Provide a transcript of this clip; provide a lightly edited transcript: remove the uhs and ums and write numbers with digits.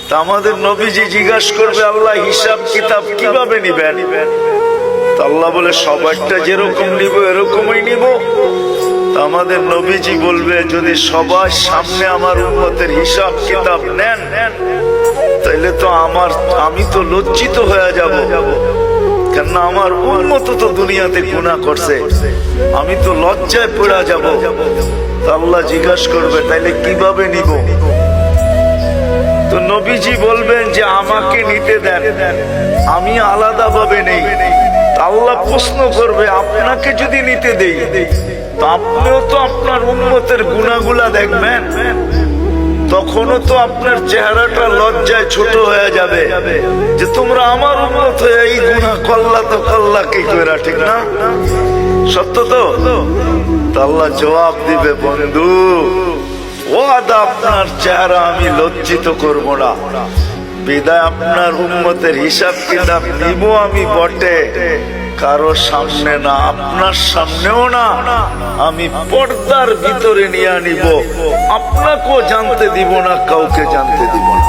তা আমাদের নবীজি জিজ্ঞাসা করবে, আল্লাহ হিসাব কিতাব কিভাবে নিবেন? তা আল্লাহ বলে, সবারটা যেরকম নিব এরকমই নিব। তা আমাদের নবীজি বলবে, যদি সবার সামনে আমার উম্মতের হিসাব কিতাব নেন তাইলে তো আমি তো লজ্জিত হয়ে যাব, কেননা আমার উম্মত তো দুনিয়াতে গুনাহ করছে, আমি তো লজ্জায় পড়ে যাব। তা আল্লাহ জিজ্ঞাসা করবে, তাইলে কিভাবে নিব? তো নবীজি বলবেন যে আমাকে নিতে দেন, আমি আলাদা ভাবে নেই। আল্লাহ প্রশ্ন করবে, আপনাকে যদি নিতে দেই তো আপনিও তো আপনার উম্মতের গুনাহগুলা দেখবেন, তখনও তো আপনার চেহারাটা লজ্জায় ছোট হয়ে যাবে যে তোমরা আমার উম্মত হয়ে এই গুনাহ করলা, তো করলা কি কইরা, ঠিক না? সত্য তো? আল্লাহ জবাব দিবে, বন্ধু ওয়াদা, আপনার চেহারা আমি লজ্জিত করব না, বিদায় আপনার উম্মতের হিসাব কিতাব নিব আমি বটে, কারো সামনে না, আপনার সামনেও না, আমি পর্দার ভিতরে নিয়ে নিব, আপনাকেও জানতে দিব না, কাউকে জানতে দিব না।